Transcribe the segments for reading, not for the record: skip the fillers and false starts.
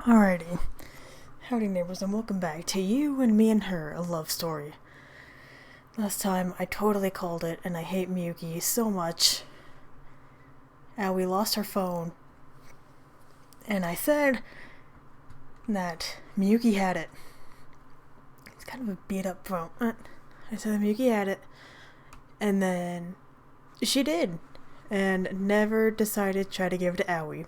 Alrighty. Howdy Neighbors, and welcome back to You and Me and Her, a love story. Last time I totally called it, and I hate Miyuki so much. We lost her phone. And I said that Miyuki had it. It's kind of a beat up phone. I said that Miyuki had it. And then she did. And never decided to try to give it to Aoi.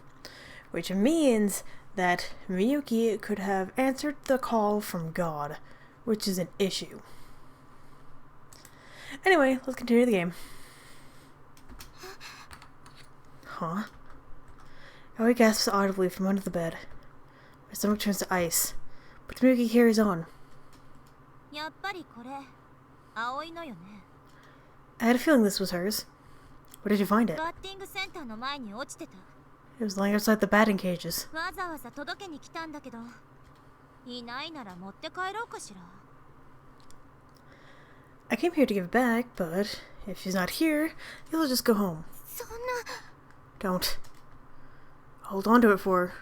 Which means that Miyuki could have answered the call from God, which is an issue. Anyway, let's continue the game. Huh? Aoi gasps audibly from under the bed. My stomach turns to ice, but Miyuki carries on. I had a feeling this was hers. Where did you find it? It was lying outside the batting cages. I came here to give it back, but if she's not here, you'll just go home. Don't. Hold on to it for her.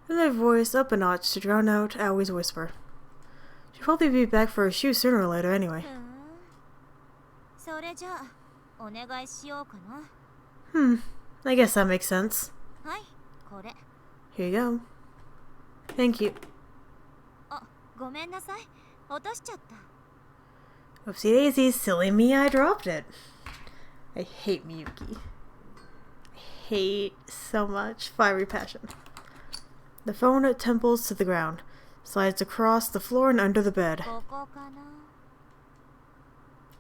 Raise my voice up a notch to drown out Aoi's whisper. She'll probably be back for her shoe sooner or later anyway. I guess that makes sense. Here you go. Thank you. Oopsie daisy, silly me, I dropped it. I hate Miyuki. I hate so much. Fiery passion. The phone tumbles to the ground, slides across the floor and under the bed. Are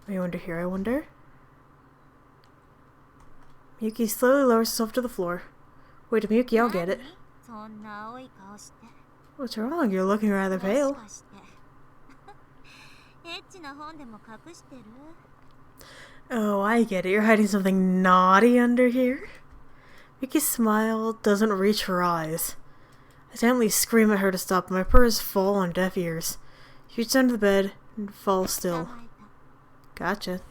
you under here, I wonder? Miyuki slowly lowers herself to the floor. Wait, Miyuki, I'll get it. What's wrong? You're looking rather pale. Oh, I get it. You're hiding something naughty under here? Miyuki's smile doesn't reach her eyes. I gently scream at her to stop, and my purrs fall on deaf ears. She reaches under the bed and falls still. Gotcha.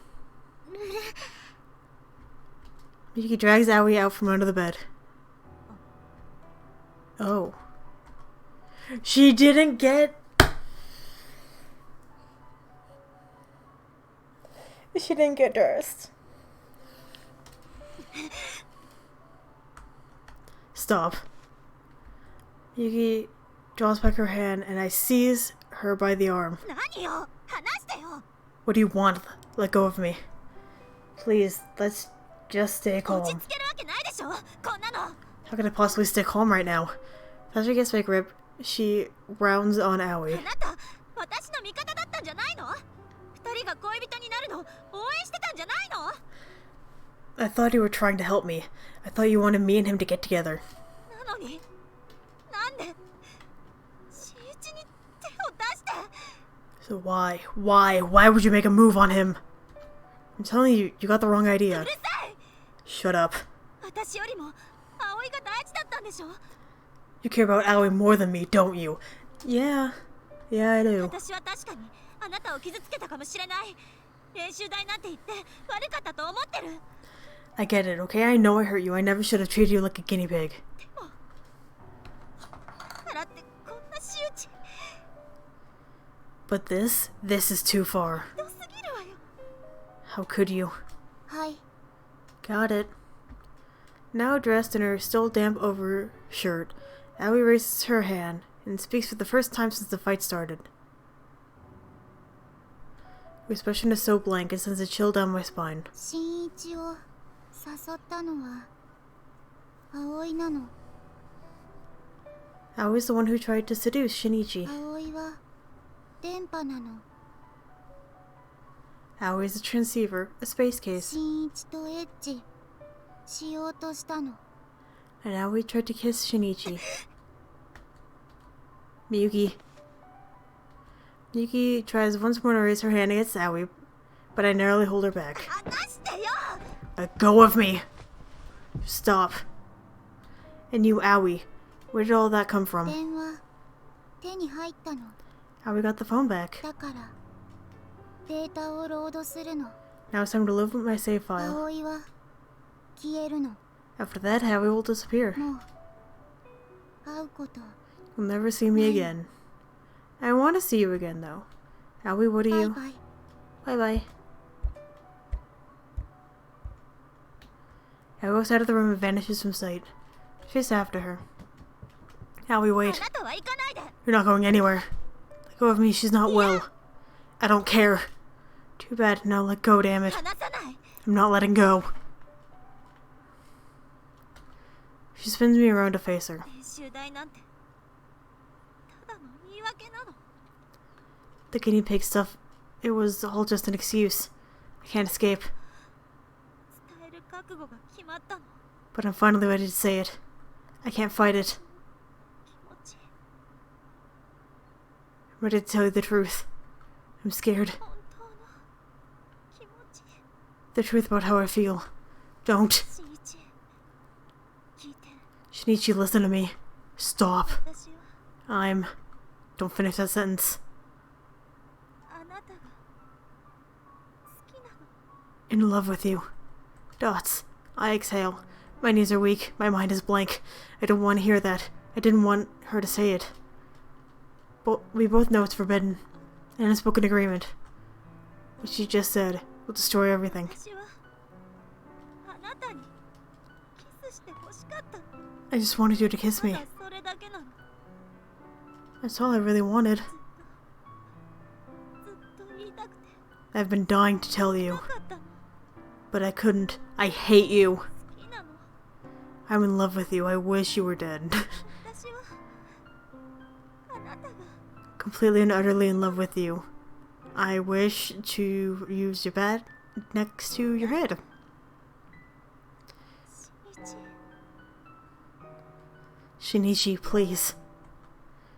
Miyuki drags Aoi out from under the bed. Oh. She didn't get... She didn't get dressed. Stop. Miyuki draws back her hand and I seize her by the arm. What do you want? Let go of me. Please, let's just stay calm. How can I possibly stay calm right now? As she gets my grip, she rounds on Aoi. I thought you were trying to help me. I thought you wanted me and him to get together. So why? Why would you make a move on him? I'm telling you, you got the wrong idea. Shut up. You care about Aoi more than me, don't you? Yeah, I do. I get it, okay? I know I hurt you. I never should have treated you like a guinea pig. But this is too far. How could you? Got it. Now dressed in her still damp overshirt, Aoi raises her hand and speaks for the first time since the fight started. Her expression is so blank it sends a chill down my spine. Aoi's the one who tried to seduce Shinichi. Aoi is a transceiver, a space case. And Aoi tried to kiss Shinichi. Miyuki tries once more to raise her hand against Aoi, but I narrowly hold her back. Let go of me! Stop. And you, Aoi, where did all that come from? Aoi got the phone back. Now it's time to load my save file. After that, Howie will disappear. You'll never see me again. I want to see you again, though. Aoi, what are you? Bye-bye. Bye-bye. Aoi walks out of the room and vanishes from sight. Chase after her. Aoi, wait. You're not going anywhere. Let go of me, she's not well. I don't care. Too bad, now let go, damn it. I'm not letting go. She spins me around to face her. The guinea pig stuff, it was all just an excuse. I can't escape. But I'm finally ready to say it. I can't fight it. I'm ready to tell you the truth. I'm scared. The truth about how I feel. Don't. Shinichi, listen to me. Stop. Don't finish that sentence. In love with you. Dots. I exhale. My knees are weak. My mind is blank. I don't want to hear that. I didn't want her to say it. But we both know it's forbidden. An unspoken agreement. What she just said will destroy everything. I just wanted you to kiss me. That's all I really wanted. I've been dying to tell you. But I couldn't. I hate you. I'm in love with you. I wish you were dead. Completely and utterly in love with you. I wish to use your bat next to your head. Shinichi, please.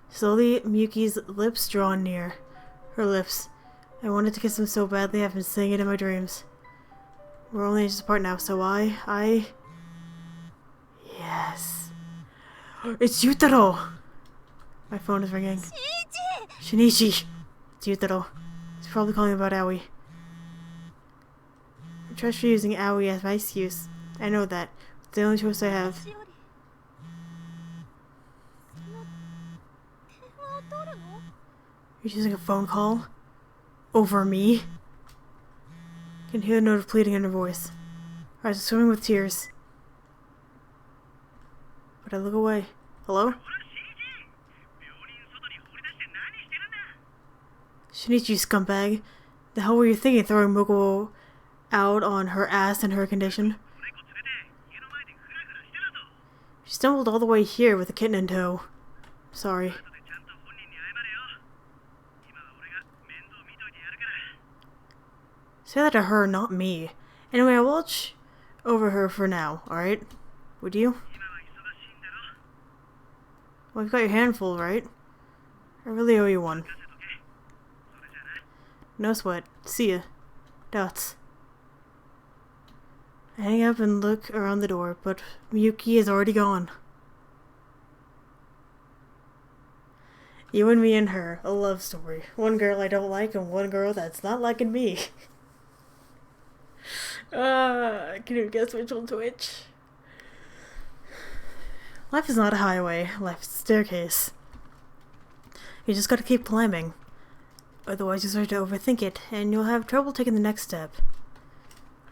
Slowly, Miyuki's lips draw near. Her lips. I wanted to kiss them so badly, I've been saying it in my dreams. We're only inches apart now, so Yes. It's Yutaro! My phone is ringing. Shinichi! It's Yutaro. He's probably calling about Aoi. I trust for using Aoi as my excuse. I know that. It's the only choice I have. You're using a phone call? Over me? I can hear the note of pleading in her voice. Her eyes are swimming with tears. But I look away. Hello? Shinichi, scumbag. The hell were you thinking, throwing Moko out on her ass in her condition? She stumbled all the way here with a kitten in tow. Sorry. Say that to her, not me. Anyway, I'll watch over her for now, alright? Would you? Well, you've got your hand full, right? I really owe you one. No sweat. See ya. Dots. I hang up and look around the door, but Miyuki is already gone. You and me and her. A love story. One girl I don't like and one girl that's not liking me. Can you guess which one's which? Life is not a highway. Life is a staircase. You just gotta keep climbing. Otherwise you start to overthink it, and you'll have trouble taking the next step.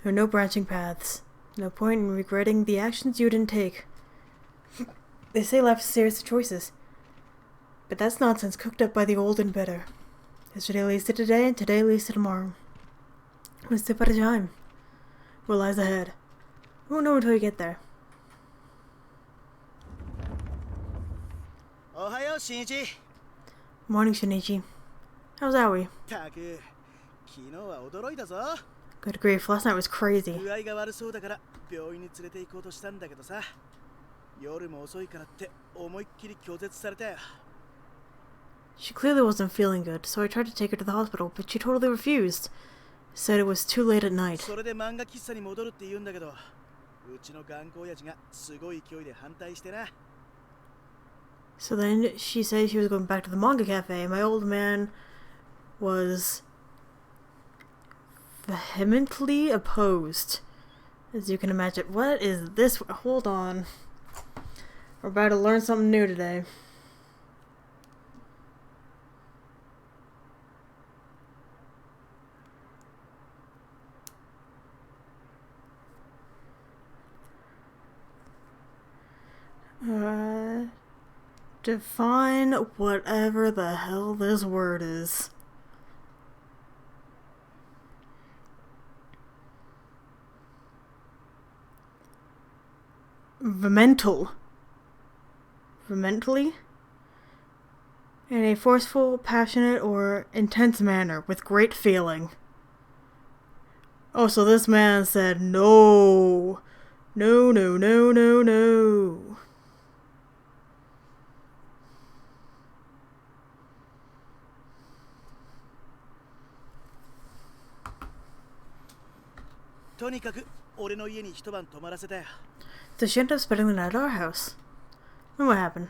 There are no branching paths. No point in regretting the actions you didn't take. They say life is a series of choices. But that's nonsense cooked up by the old and bitter. Yesterday leads to today, and today leads to tomorrow. One step at a time. What lies ahead? We won't know until you get there. Ohayo, Shinichi. Morning, Shinichi. How's Aoi? Good grief, last night was crazy. She clearly wasn't feeling good, so I tried to take her to the hospital, but she totally refused. Said it was too late at night. So then she said she was going back to the manga cafe. My old man was vehemently opposed, as you can imagine. What is this? Hold on. We're about to learn something new today. Define whatever the hell this word is. Vehemental. Vehementally? In a forceful, passionate, or intense manner with great feeling. Oh, so this man said no. No, no, no, no, no. So she ended up spending the night at our house. And what happened?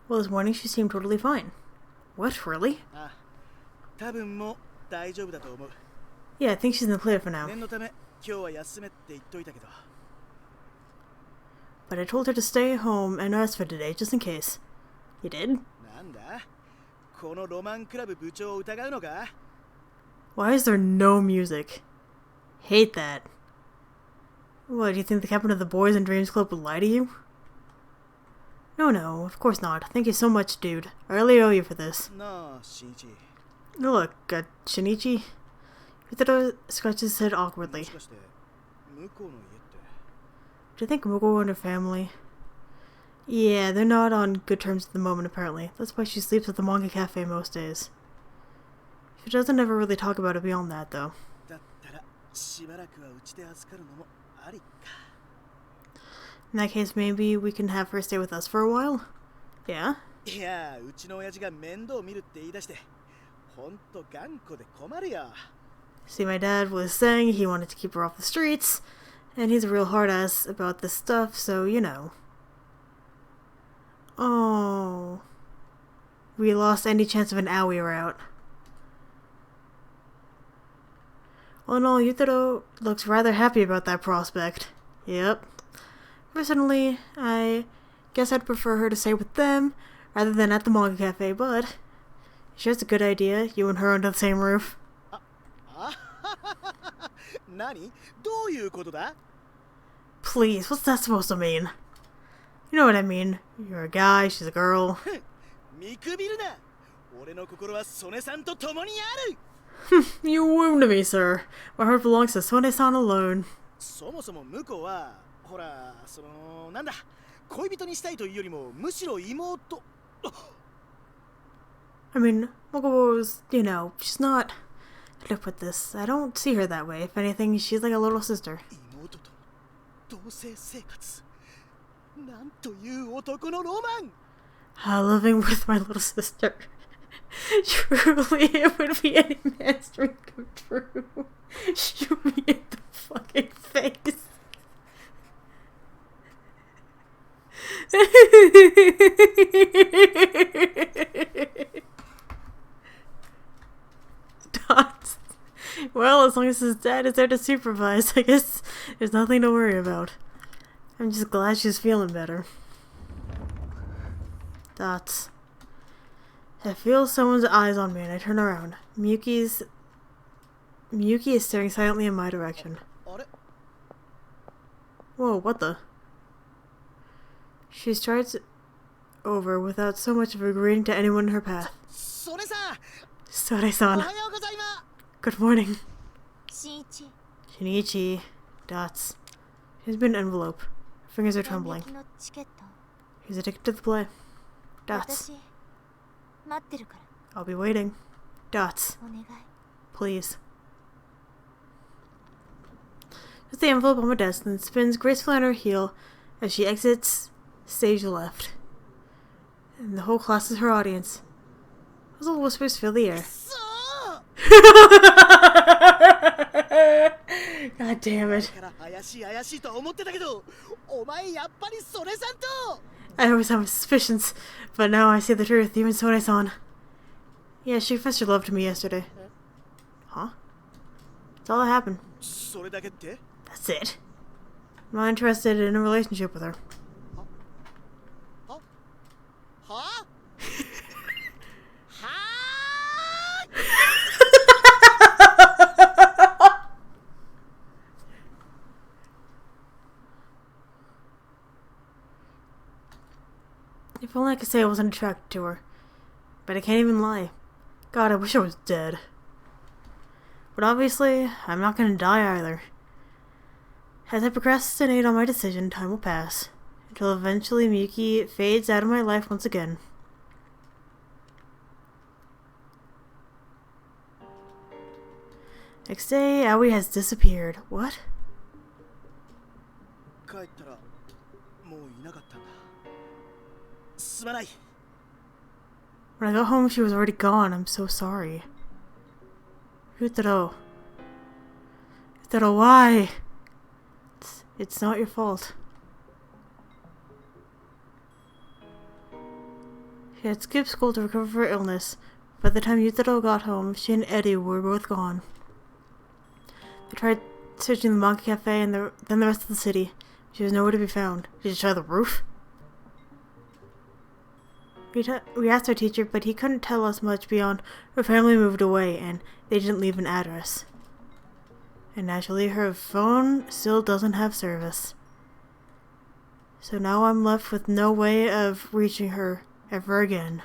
Well, this morning she seemed totally fine. What, really? Yeah, I think she's in the clear for now. But I told her to stay home and rest for today, just in case. You did? Why is there no music? Hate that. What, do you think the captain of the Boys and Dreams Club would lie to you? No, of course not. Thank you so much, dude. I really owe you for this. Look, Shinichi. Yutaro scratched his head awkwardly. Do you think Muko and her family? Yeah, they're not on good terms at the moment, apparently. That's why she sleeps at the manga cafe most days. She doesn't ever really talk about it beyond that, though. In that case, maybe we can have her stay with us for a while? Yeah? See, my dad was saying he wanted to keep her off the streets, and he's a real hard-ass about this stuff, so, you know. Oh. We lost any chance of an owie route. All in all, Yutaro looks rather happy about that prospect. Yep. Personally, I guess I'd prefer her to stay with them rather than at the manga cafe, but sure it's a good idea, you and her under the same roof. Please, what's that supposed to mean? You know what I mean. You're a guy, she's a girl. You wound me, sir. My heart belongs to Sone-san alone. I mean, Mokobo's, you know, she's not... How do I put this? I don't see her that way. If anything, she's like a little sister. Living with my little sister. Truly, it would be any man's dream come true. Shoot me in the fucking face. Dots. Well, as long as his dad is there to supervise, I guess there's nothing to worry about. I'm just glad she's feeling better. Dots. I feel someone's eyes on me and I turn around. Miyuki is staring silently in my direction. Whoa, what the? She strides over without so much of a greeting to anyone in her path. Sore-san. Good morning. Shinichi. Dots. Here's been an envelope. Her fingers are trembling. He's addicted to the play. Dots. I'll be waiting. Dots. Please. Puts the envelope on my desk and spins gracefully on her heel as she exits stage left. And the whole class is her audience. Puzzle whispers fill the air. God damn it. I always have my suspicions, but now I see the truth, even Sone-san. Yeah, she confessed her love to me yesterday. Huh? That's all that happened. That's it. I'm not interested in a relationship with her. If only I could say I wasn't attracted to her. But I can't even lie. God, I wish I was dead. But obviously, I'm not gonna die either. As I procrastinate on my decision, time will pass, until eventually Miyuki fades out of my life once again. Next day, Aoi has disappeared. What? When I got home, she was already gone. I'm so sorry. Yutaro. Yutaro, why? It's not your fault. She had skipped school to recover from her illness. By the time Yutaro got home, she and Eddie were both gone. They tried searching the manga cafe and then the rest of the city. She was nowhere to be found. Did she try the roof? We asked our teacher, but he couldn't tell us much beyond her family moved away and they didn't leave an address. And naturally, her phone still doesn't have service. So now I'm left with no way of reaching her ever again.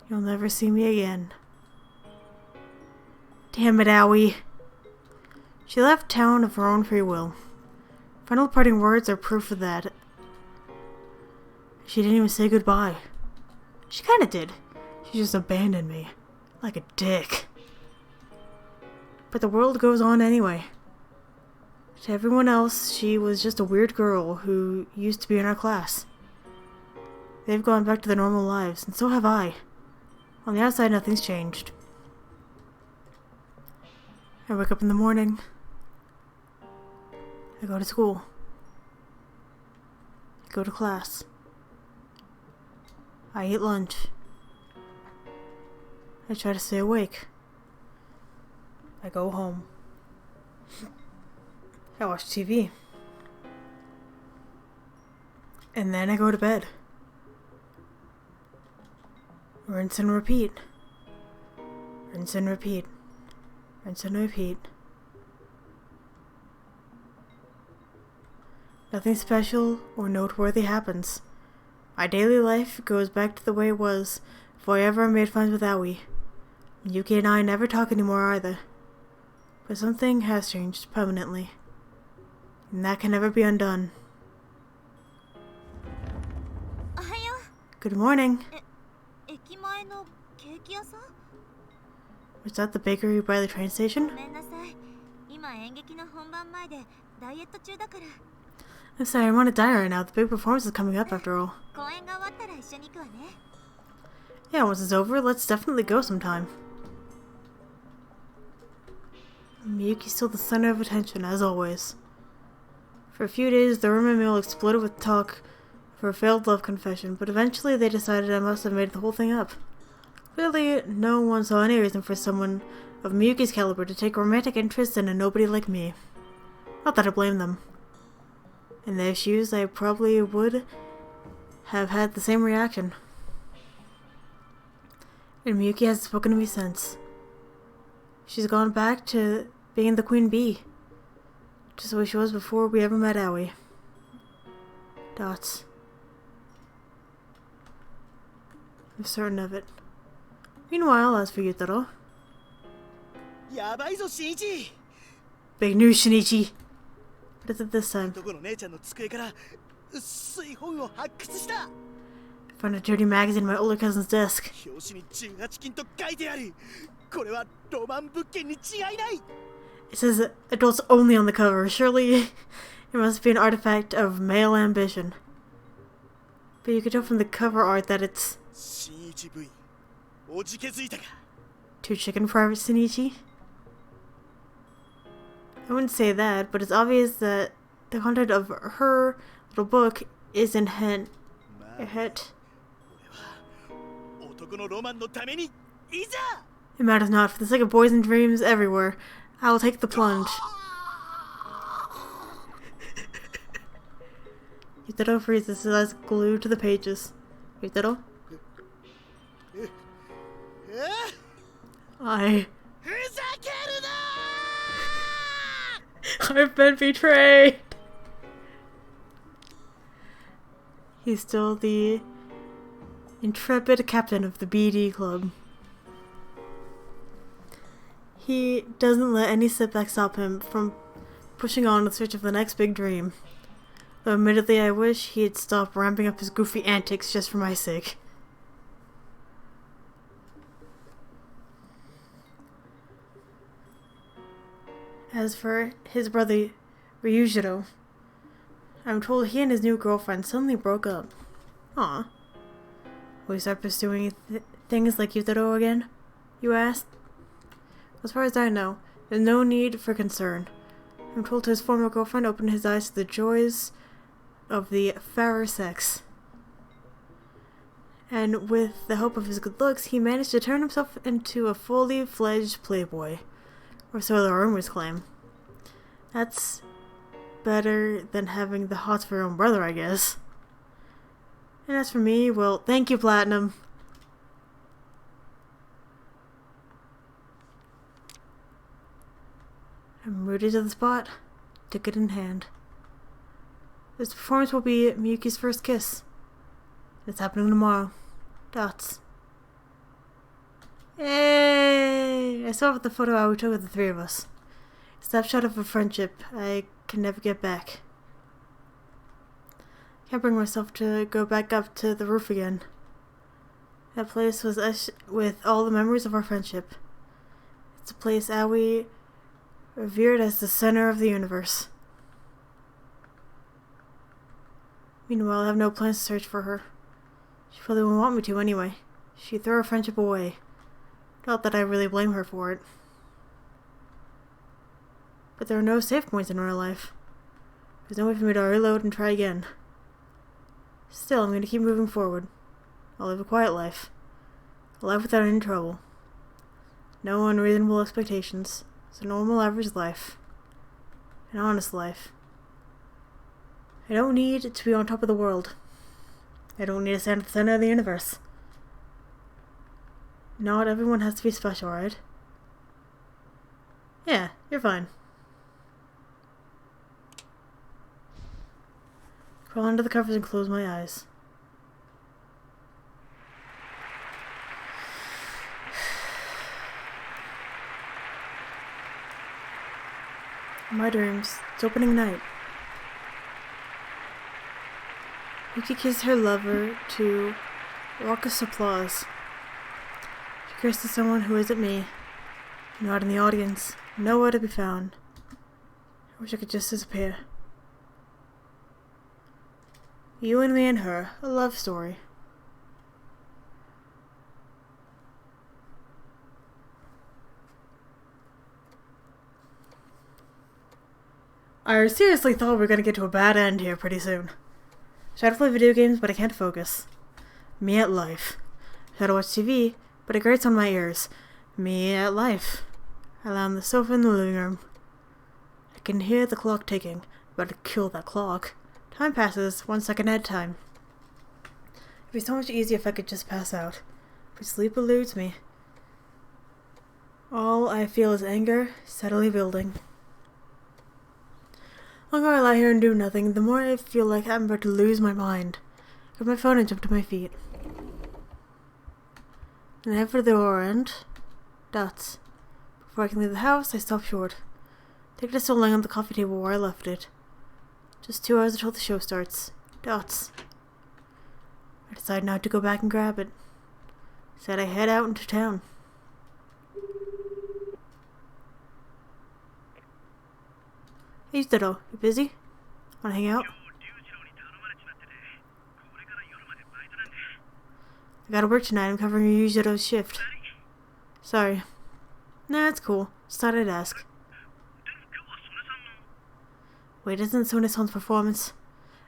You'll never see me again. Damn it, Aoi. She left town of her own free will. Final parting words are proof of that. She didn't even say goodbye. She kinda did. She just abandoned me. Like a dick. But the world goes on anyway. To everyone else, she was just a weird girl who used to be in our class. They've gone back to their normal lives, and so have I. On the outside, nothing's changed. I wake up in the morning. I go to school. I go to class. I eat lunch. I try to stay awake. I go home. I watch TV. And then I go to bed. Rinse and repeat. Rinse and repeat. Rinse and repeat. Nothing special or noteworthy happens. My daily life goes back to the way it was before I ever made friends with Aoi. Yuki and I never talk anymore either. But something has changed permanently. And that can never be undone. Good morning. Was that the bakery by the train station? I'm sorry, I'm on a diet right now. The big performance is coming up after all. Yeah, once it's over, let's definitely go sometime. Miyuki's still the center of attention, as always. For a few days, the ramen meal exploded with talk for a failed love confession, but eventually they decided I must have made the whole thing up. Clearly, no one saw any reason for someone of Miyuki's caliber to take a romantic interest in a nobody like me. Not that I blame them. In their shoes, I probably would have had the same reaction. And Miyuki hasn't spoken to me since. She's gone back to being the queen bee. Just the way she was before we ever met Aoi. Dots. I'm certain of it. Meanwhile, as for Yutaro... Big news, Shinichi! What is it this time? I found a dirty magazine in my older cousin's desk. It says adults only on the cover. Surely it must be an artifact of male ambition. But you can tell from the cover art that it's... Too chicken for Shinichi? I wouldn't say that, but it's obvious that the content of her little book isn't hint. It matters not. For the sake of boys and dreams everywhere, I will take the plunge. Yutaro freezes his eyes glued to the pages. Yutaro? I've been betrayed! He's still the intrepid captain of the BD Club. He doesn't let any setback stop him from pushing on in search of the next big dream. Though admittedly I wish he'd stop ramping up his goofy antics just for my sake. As for his brother Ryujiro, I'm told he and his new girlfriend suddenly broke up. Aw. Will he start pursuing things like Yutaro again? You asked? As far as I know, there's no need for concern. I'm told his former girlfriend opened his eyes to the joys of the fairer sex. And with the help of his good looks, he managed to turn himself into a fully fledged playboy. Or so the rumors claim. That's better than having the hots for your own brother, I guess. And as for me, well, thank you, Platinum. I'm rooted to the spot, ticket in hand. This performance will be Miyuki's first kiss. It's happening tomorrow. Dots. Hey! I still have the photo we took of the three of us. A snapshot of a friendship I can never get back. Can't bring myself to go back up to the roof again. That place was etched with all the memories of our friendship. It's a place Aoi revered as the center of the universe. Meanwhile, I have no plans to search for her. She probably won't want me to anyway. She'd throw our friendship away. Not that I really blame her for it. But there are no save points in real life. There's no way for me to reload and try again. Still, I'm going to keep moving forward. I'll live a quiet life. A life without any trouble. No unreasonable expectations. It's a normal, average life. An honest life. I don't need to be on top of the world. I don't need to stand at the center of the universe. Not everyone has to be special, right? Yeah, you're fine. Crawl under the covers and close my eyes. My dreams. It's opening night. Yuki kissed her lover to raucous applause. She cursed to someone who isn't me. Not in the audience. Nowhere to be found. I wish I could just disappear. You and me and her. A love story. I seriously thought we were gonna get to a bad end here pretty soon. I try to play video games, but I can't focus. Me at life. I try to watch TV, but it grates on my ears. Me at life. I lie on the sofa in the living room. I can hear the clock ticking. About to kill that clock. Time passes, 1 second at a time. It'd be so much easier if I could just pass out. But sleep eludes me. All I feel is anger, steadily building. The longer I lie here and do nothing, the more I feel like I'm about to lose my mind. I grab my phone and jump to my feet. And I head for the door and... dots. Before I can leave the house, I stop short. Ticket is still lying on the coffee table where I left it. Just 2 hours until the show starts. Dots. I decide not to go back and grab it. Instead, I head out into town. Hey, Yutaro, you busy? Wanna hang out? I gotta work tonight. I'm covering Ryujiro's shift. Sorry. Nah, it's cool. Just thought I'd ask. Wait, isn't Sone-san's performance?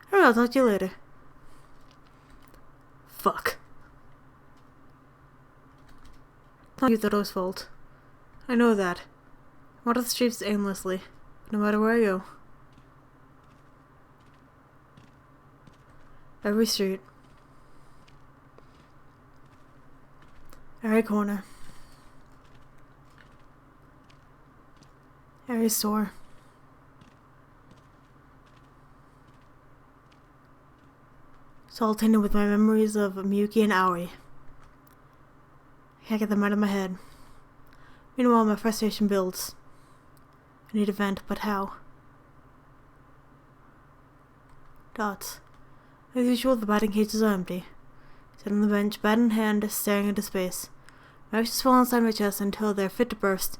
I don't know, I'll talk to you later. Fuck. It's not Yutaro's fault. I know that. I wander the streets aimlessly, no matter where I go. Every street. Every corner. Every store. It's all tainted with my memories of Miyuki and Aoi. I can't get them out of my head. Meanwhile, my frustration builds. I need a vent, but how? Dots. As usual, the batting cages are empty. I sit on the bench, bat in hand, staring into space. My eyes swell inside my chest until they're fit to burst.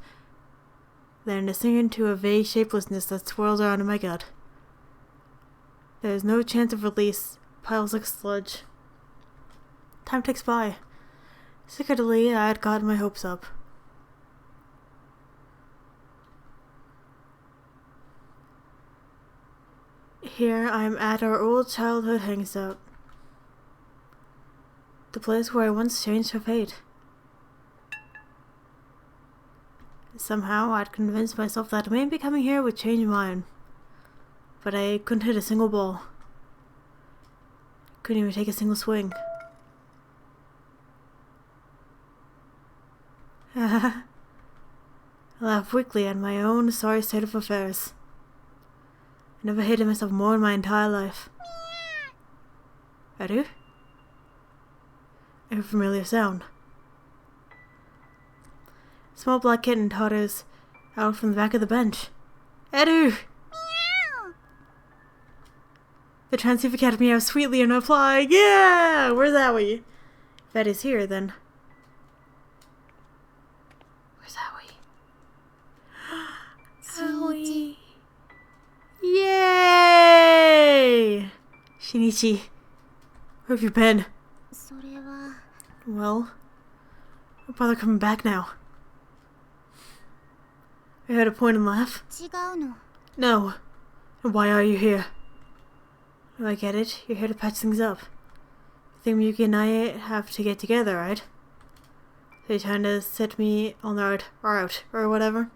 Then they sink into a vague shapelessness that swirls around in my gut. There is no chance of release. Piles like sludge. Time ticks by. Secretly, I had gotten my hopes up. Here I am at our old childhood hangout. The place where I once changed her fate. Somehow I'd convinced myself that maybe coming here would change mine. But I couldn't hit a single ball. Couldn't even take a single swing. I laughed weakly at my own sorry state of affairs. I never hated myself more in my entire life. Ready? A familiar sound. A small black kitten totters out from the back of the bench. Edu! The transceiver cat meows sweetly in reply. Yeah! Where's Aoi? If Eddie's here, then. Where's Aoi? Aoi! Yay! Shinichi, where have you been? Well, my brother coming back now. I heard a point and laugh. No. And why are you here? Oh, I get it. You're here to patch things up. You think Miyuki and I have to get together, right? So you're trying to set me on the right route, or whatever?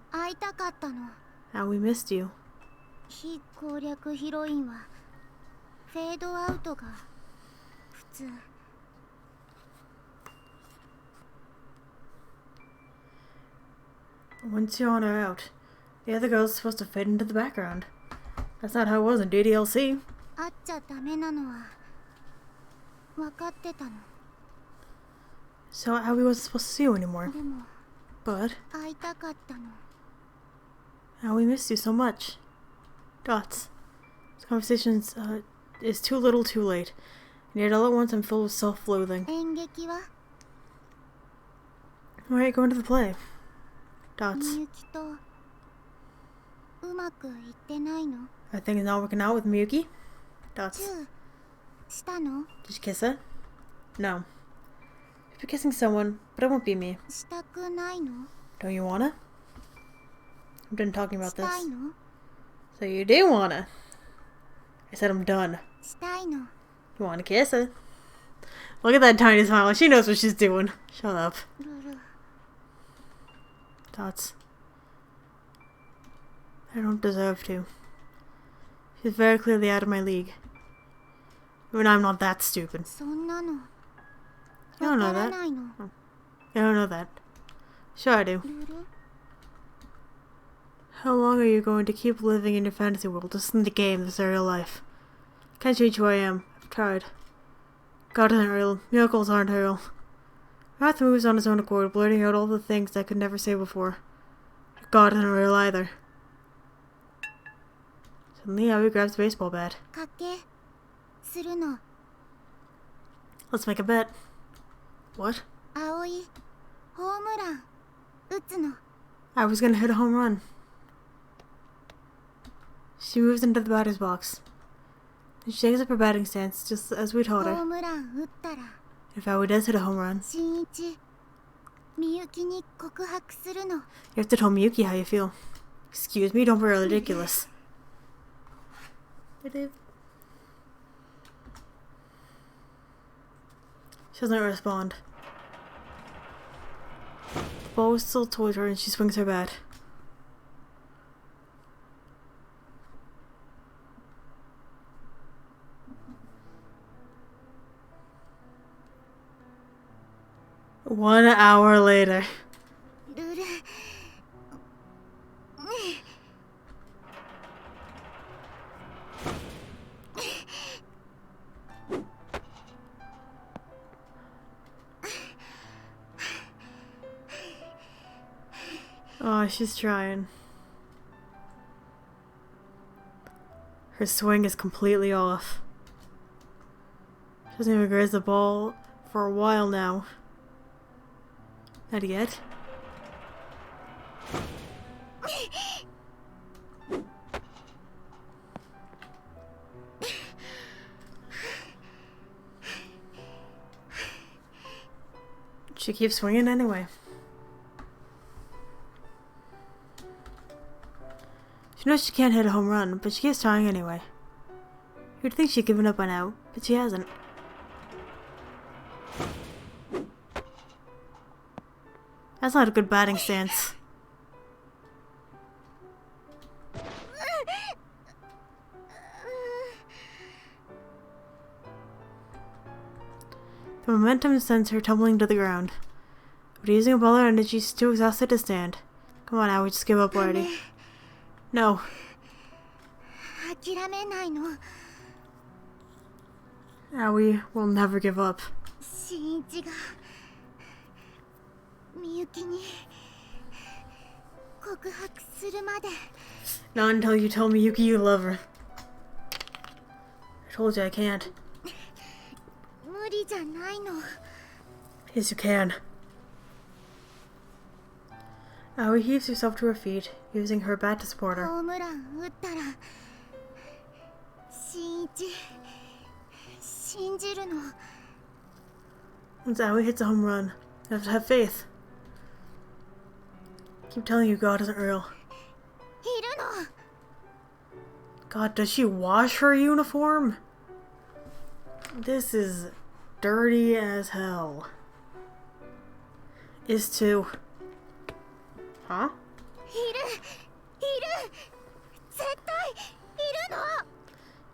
And we missed you. Once you're on her out, the other girl's supposed to fade into the background. That's not how it was in DDLC. So Aoi wasn't supposed to see you anymore. But Aoi missed you so much. Dots. This conversation is too little too late. And yet all at once I'm filled with self-loathing. Alright, going to the play. Dots. Are things not working out with Miyuki? Dots. Did you kiss her? No. You'll be kissing someone, but it won't be me. Don't you wanna? I'm done talking about this. So you do wanna? I said I'm done. You wanna kiss her? Look at that tiny smile. She knows what she's doing. Shut up. Dots. I don't deserve to. She's very clearly out of my league. Even I'm not that stupid. You don't know that. Oh. You don't know that. Sure I do. How long are you going to keep living in your fantasy world? This isn't the game, this is real life. Can't change who I am. I've tried. God isn't real. Miracles aren't real. Arthur moves on his own accord, blurting out all the things I could never say before. God isn't real either. Suddenly, Aoi grabs a baseball bat. Let's make a bet. What? I was gonna hit a home run. She moves into the batter's box. And she takes up her batting stance, just as we taught her. If Aoi does hit a home run, you have to tell Miyuki how you feel. Excuse me, don't be ridiculous. She doesn't respond. The ball is still towards her and she swings her bat. One hour later. Oh, she's trying. Her swing is completely off. She doesn't even graze the ball for a while now. Not yet. She keeps swinging anyway. She knows she can't hit a home run, but she keeps trying anyway. You'd think she'd given up by now, but she hasn't. That's not a good batting stance. The momentum sends her tumbling to the ground. But using a ball of energy, she's too exhausted to stand. Come on, Aoi, just give up already. No. Aoi will never give up. Not until you tell Miyuki you love her. I told you I can't. Yes, you can. Aoi heaves herself to her feet, using her bat to support her. Once Aoi hits a home run, you have to have faith. I keep telling you God isn't real. God, does she wash her uniform? This is dirty as hell. Is two. Huh?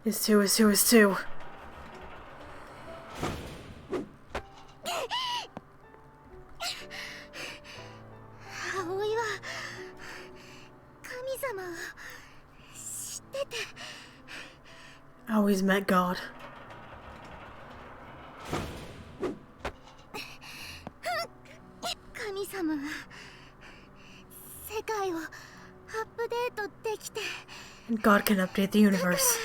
Is two. Aoi's met God. And God can update the universe.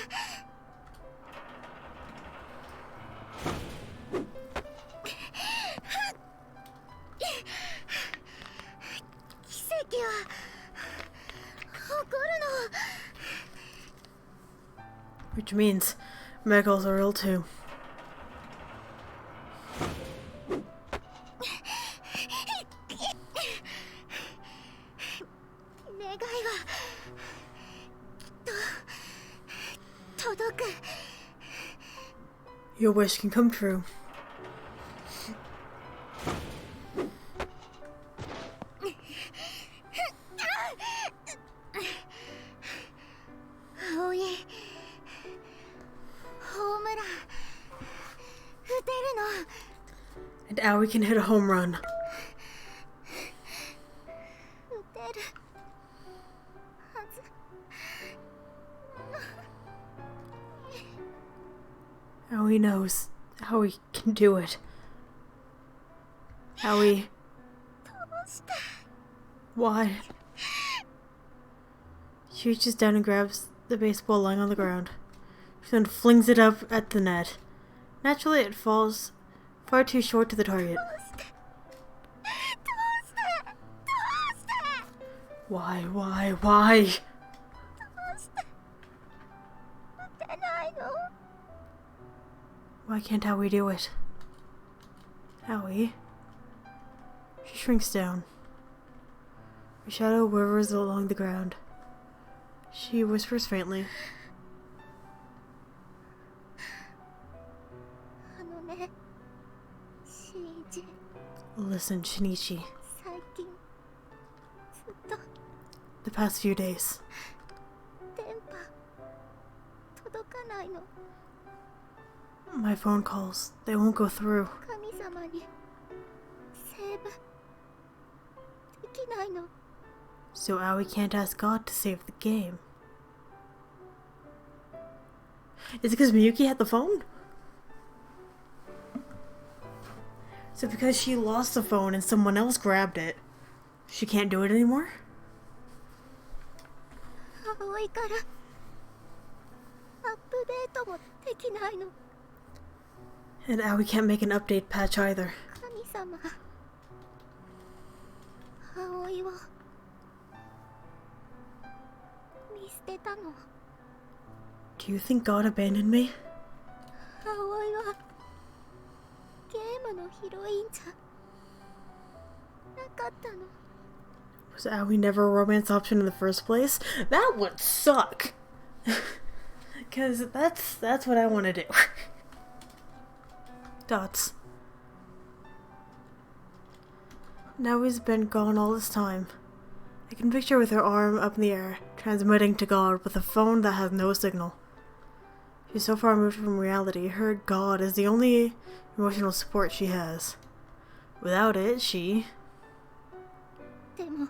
Which means miracles are real too. Your wish can come true. And Aoi can hit a home run. Aoi knows. Aoi can do it. Aoi. Why? She reaches down and grabs the baseball lying on the ground. She then flings it up at the net. Naturally, it falls far too short to the target. Why? Why can't Aoi do it? Aoi? She shrinks down. Her shadow quivers along the ground. She whispers faintly. Listen, Shinichi. The past few days. My phone calls, they won't go through. So Aoi can't ask God to save the game. Is it because Miyuki had the phone? So because she lost the phone and someone else grabbed it, she can't do it anymore? 葵からアップデートもできないの。 And Aoi can't make an update patch either. 神様、葵を見捨てたの。 Do you think God abandoned me? 葵はゲームのヒロインじゃなかったの。 Was Aoi never a romance option in the first place? That would suck! Cause that's what I want to do. Dots. Now he's been gone all this time. I can picture her with her arm up in the air, transmitting to God with a phone that has no signal. She's so far removed from reality, her God is the only emotional support she has. Without it, she... でも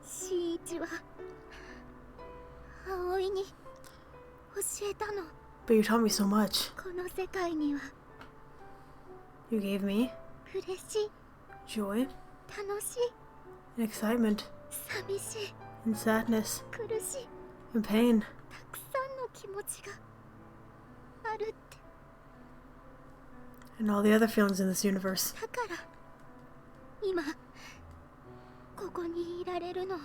新一は葵に教えたの。 But you taught me so much. この世界には You gave me 嬉しい、 joy 楽しい、 and excitement 寂しい、 and sadness 苦しい、 and pain. たくさんの気持ちがあるって。 And all the other feelings in this universe. だから今ここにいられるの。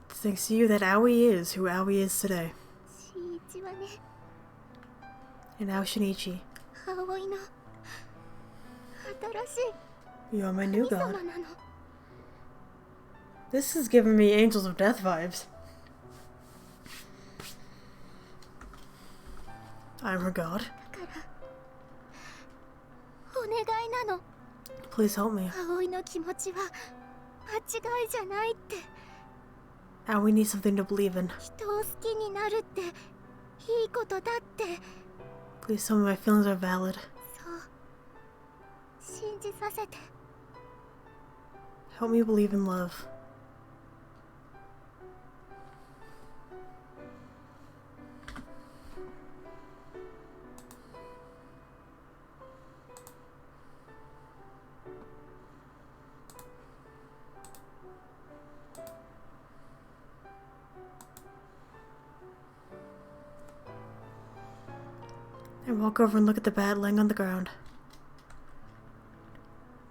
It's thanks to you that Aoi is who Aoi is today. 新一はね、 And now Shinichi. 葵の新し You are my い new 神様 god. なの。 This is giving me Angels of Death vibes. I'm her god. だからお願いなの。 Please help me. 葵の気持ちは間違いじゃないって。 Aoi needs something to believe in. 人を好きになるっていいことだって。 Please tell me my feelings are valid. そう信じさせて。 Help me believe in love. I walk over and look at the bat laying on the ground.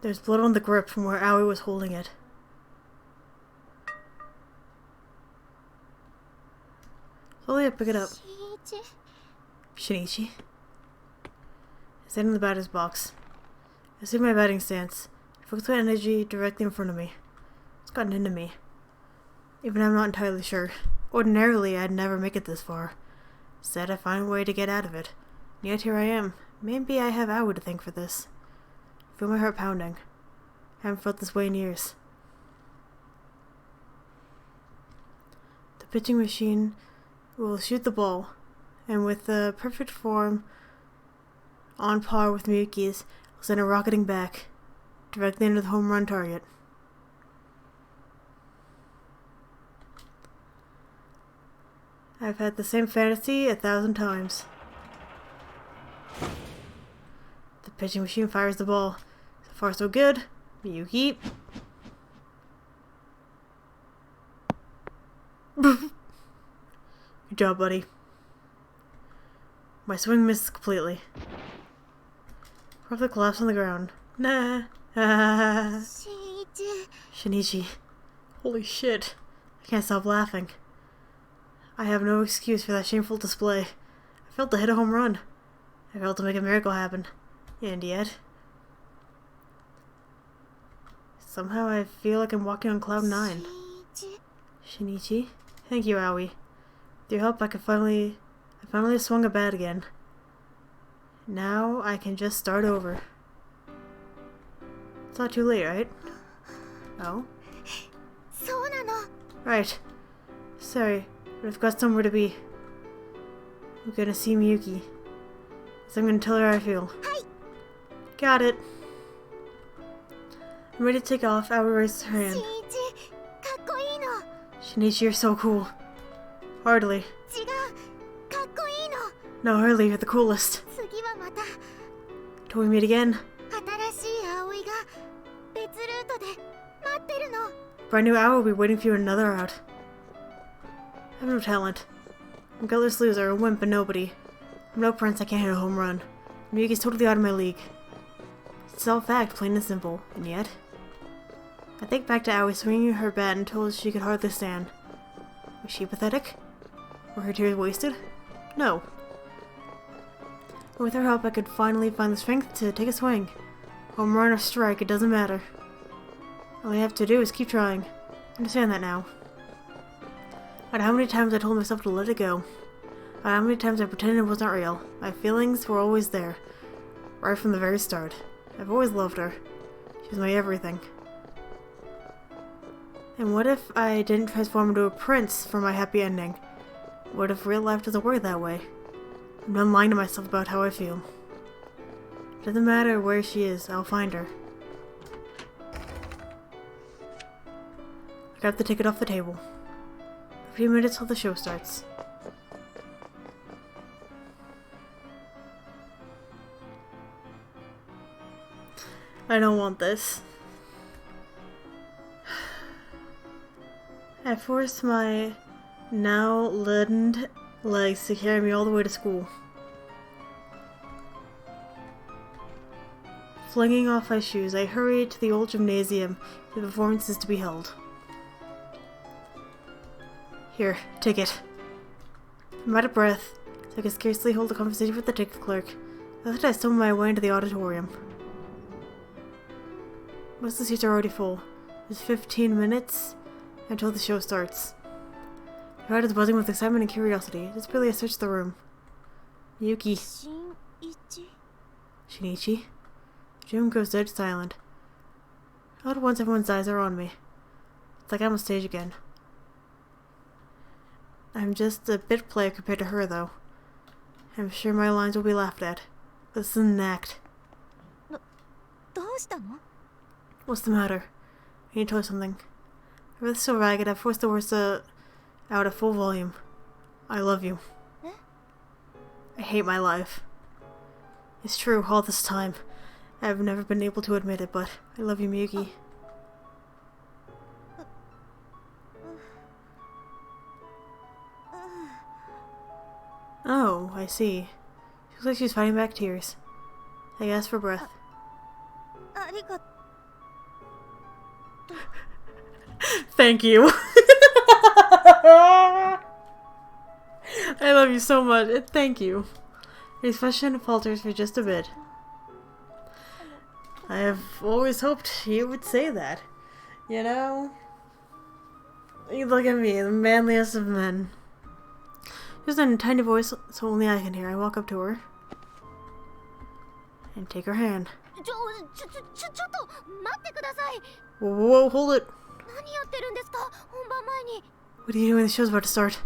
There's blood on the grip from where Aoi was holding it. Slowly I pick it up. 新一、 Shinichi. I stand in the batter's box. I see my batting stance. I focus my energy directly in front of me. It's gotten into me. Even I'm not entirely sure. Ordinarily, I'd never make it this far. Instead, I find a way to get out of it. And yet here I am. Maybe I have Aoi to thank for this. I feel my heart pounding. I haven't felt this way in years. The pitching machine will shoot the ball, and with the perfect form on par with Miyuki's, will send it rocketing back, directly into the home run target. I've had the same fantasy 1,000 times. The pitching machine fires the ball. So far so good. Miyuki. Good job, buddy. My swing misses completely. Roughly collapse on the ground. Nah. Ah. 新一、 Shinichi. Holy shit. I can't stop laughing. I have no excuse for that shameful display. I failed to hit a home run. I failed to make a miracle happen. And yet... somehow I feel like I'm walking on cloud 9. 新一、 Shinichi? Thank you, Aoi. With your help, I finally swung a bat again. Now I can just start over. It's not too late, right? Oh? そうなの。 Right. Sorry, but I've got somewhere to be. I'm gonna see Miyuki. So I'm gonna tell her how I feel. Got it. I'm ready to take off. Aoi raises her 新 hand. 一、かっこいいの。 Shinichi, you're so cool. Hardly. 違う、かっこいいの。 No, hardly, you're the coolest. 次はまた Till we meet again. 新しい葵が別ルートで待ってるの。 Brand new Aoi will be waiting for you in another route. I have no talent. I'm a gutless loser, a wimp, and nobody. I'm no prince, I can't hit a home run. Miyuki's totally out of my league. It's all fact, plain and simple. And yet... I think back to Aoi swinging her bat until she could hardly stand. Was she pathetic? Were her tears wasted? No. With her help, I could finally find the strength to take a swing. Home run or strike, it doesn't matter. All I have to do is keep trying. Understand that now. No matter how many times I told myself to let it go. No matter how many times I pretended it wasn't real. My feelings were always there. Right from the very start. I've always loved her. She was my everything. And what if I didn't transform into a prince for my happy ending? What if real life doesn't work that way? I'm done lying to myself about how I feel. It doesn't matter where she is, I'll find her. I got the ticket off the table. A few minutes till the show starts. I don't want this. I forced my now leadened legs to carry me all the way to school. Flinging off my shoes, I hurried to the old gymnasium for the performances to be held. Here, ticket. I'm out of breath, so I could scarcely hold a conversation with the ticket clerk. I thought I stumbled my way into the auditorium. Most of the seats are already full. There's 15 minutes until the show starts. The crowd is buzzing with excitement and curiosity. Just barely I search the room. Yuki. Shinichi. Jim goes dead silent. All at once everyone's eyes are on me. It's like I'm on stage again. I'm just a bit player compared to her, though. I'm sure my lines will be laughed at. This is an act. What's the matter? I need to tell you something. My breath's so ragged, I've forced the words out at full volume. I love you. I hate my life. It's true, all this time. I've never been able to admit it, but I love you, Miyuki. Oh, I see. She looks like she's fighting back tears. I gasped for breath. Thank you. I love you so much. Thank you. Her expression falters for just a bit. I have always hoped you would say that. You know? You look at me, the manliest of men. Just in a tiny voice, so only I can hear. I walk up to her and take her hand. Whoa, hold it. What are you doing? The show's about to start.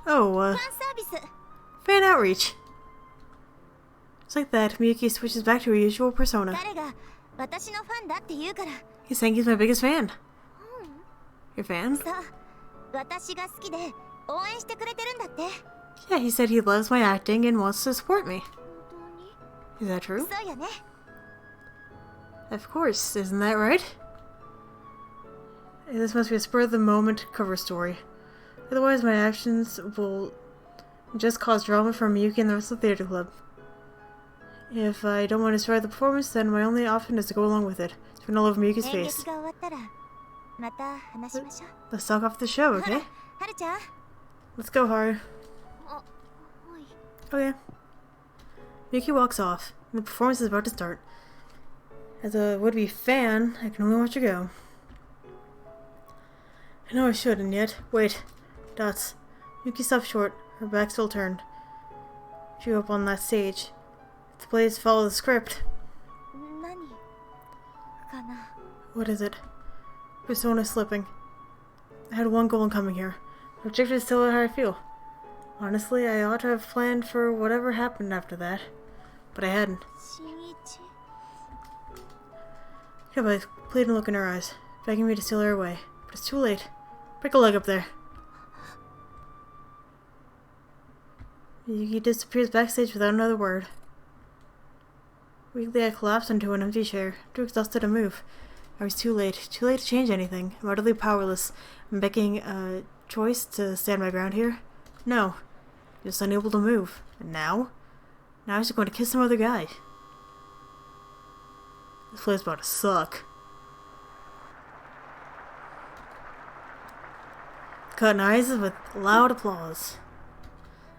Oh, fan outreach. Just like that, Miyuki switches back to her usual persona. He's saying he's my biggest fan. Your fan? Yeah, he said he loves my acting and wants to support me. Is that true? Of course, isn't that right? This must be a spur-of-the-moment cover story. Otherwise, my actions will just cause drama for Miyuki and the rest of the theater club. If I don't want to destroy the performance, then my only option is to go along with it. It's been all over Miyuki's face. Let's talk after the show, okay? Let's go, Haru. Okay. Miyuki walks off, and the performance is about to start. As a would-be fan, I can only watch her go. I know I should, and yet... Wait. Dots. Miyuki stopped short, her back still turned. She grew up on that stage. If the plays follow the script... What is it? Persona slipping. I had one goal in coming here. My objective is still how I feel. Honestly, I ought to have planned for whatever happened after that. But I hadn't. I plead and look in her eyes, begging me to steal her away. But it's too late. Break a leg up there. Yuki disappears backstage without another word. Weakly, I collapsed into an empty chair, too exhausted to move. I was too late to change anything. I'm utterly powerless. I'm begging a choice to stand my ground here? No. Just unable to move. And now? Now he's going to kiss some other guy. This play's about to suck. Cut eyes with loud applause.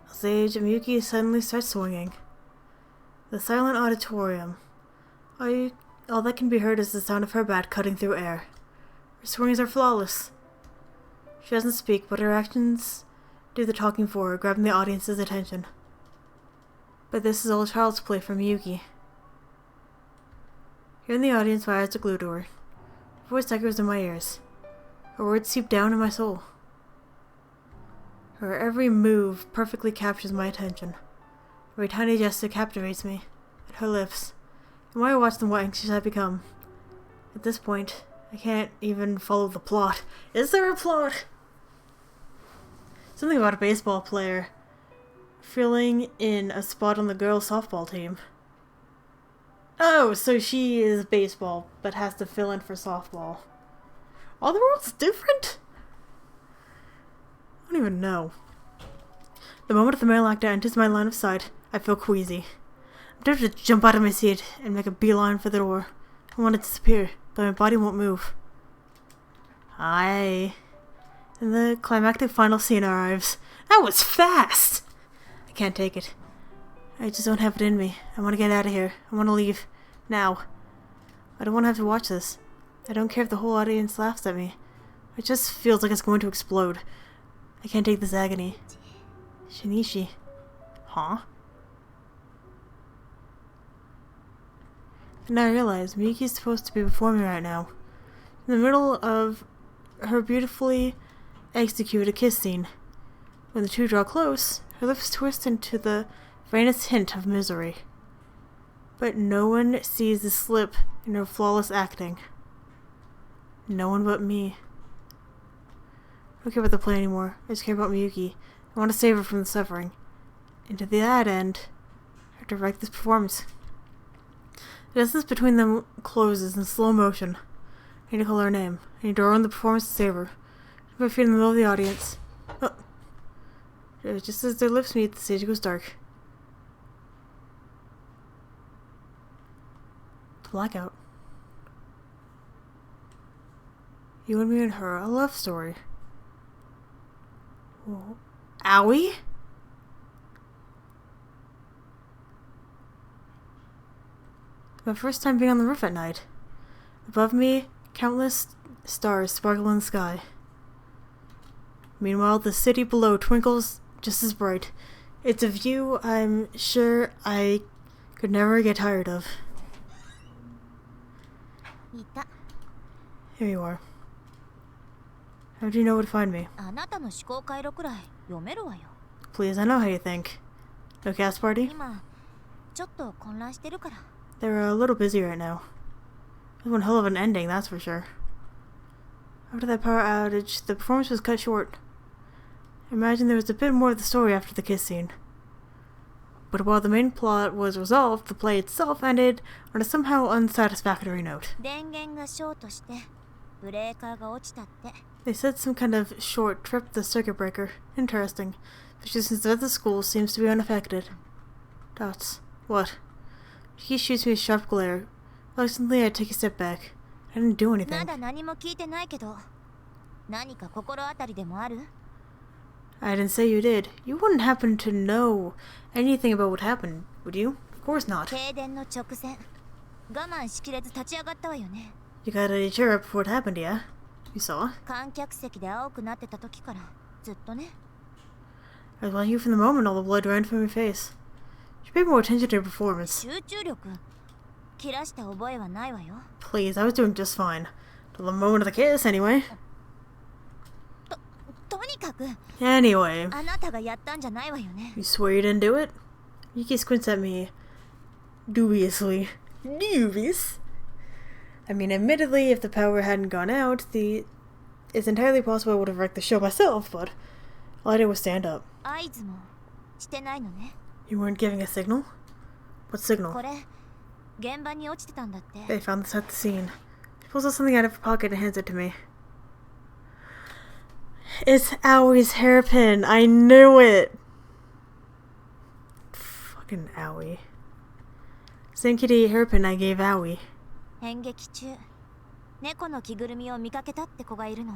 On stage, Miyuki suddenly starts swinging. The silent auditorium. All that can be heard is the sound of her bat cutting through air. Her swings are flawless. She doesn't speak, but her actions do the talking for her, grabbing the audience's attention. But this is all child's play for Miyuki. Here in the audience, my eyes are glued to her. Her voice echoes in my ears. Her words seep down in my soul. Her every move perfectly captures my attention. Every tiny gesture captivates me. At her lips. And when I watch them, how anxious I become. At this point, I can't even follow the plot. Is there a plot? Something about a baseball player filling in a spot on the girls' softball team. Oh, so she is baseball, but has to fill in for softball. Are the rules different? I don't even know. The moment the male actor enters my line of sight, I feel queasy. I'm tempted to jump out of my seat and make a beeline for the door. I want to disappear, but my body won't move. Aye. And the climactic final scene arrives. That was fast! I can't take it. I just don't have it in me. I want to get out of here. I want to leave. Now. I don't want to have to watch this. I don't care if the whole audience laughs at me. It just feels like it's going to explode. I can't take this agony. Shinichi. Huh? And I realize Miyuki's supposed to be before me right now. In the middle of her beautifully executed kiss scene. When the two draw close, her lips twist into the faintest hint of misery. But no one sees the slip in her flawless acting. No one but me. I don't care about the play anymore. I just care about Miyuki. I want to save her from the suffering. And to that end, I have to write this performance. The distance between them closes in slow motion. I need to call her name. I need to run the performance to save her. My feet in the middle of the audience. Oh. Just as their lips meet, the stage goes dark. Blackout. You and me and her, a love story. Whoa. Owie? My first time being on the roof at night. Above me, countless stars sparkle in the sky. Meanwhile, the city below twinkles just as bright. It's a view I'm sure I could never get tired of. Here you are. How do you know where to find me? Please, I know how you think. No cast party? They're a little busy right now. It was one hell of an ending, that's for sure. After that power outage, the performance was cut short. I imagine there was a bit more of the story after the kiss scene. But while the main plot was resolved, the play itself ended on a somehow unsatisfactory note. They said some kind of short tripped the circuit breaker. Interesting. The distance of the school seems to be unaffected. Dots. What? He shoots me a sharp glare. Reluctantly, I take a step back. I didn't do anything. I didn't say you did. You wouldn't happen to know anything about what happened, would you? Of course not. You gotta cheer up before it happened, yeah? You saw? I was watching you from the moment all the blood ran from your face. You should pay more attention to your performance. Please, I was doing just fine. Till the moment of the kiss, anyway. Anyway. You swear you didn't do it? Yuki squints at me dubiously. Dubious? I mean, admittedly, if the power hadn't gone out, it's entirely possible I would have wrecked the show myself, but all I did was stand up. You weren't giving a signal? What signal? They found this at the scene. She pulls out something out of her pocket and hands it to me. It's Aoi's hairpin. I knew it. Fucking Aoi. Same kitty hairpin I gave Aoi. 演劇中猫の着ぐるみを見かけたって子がいるの。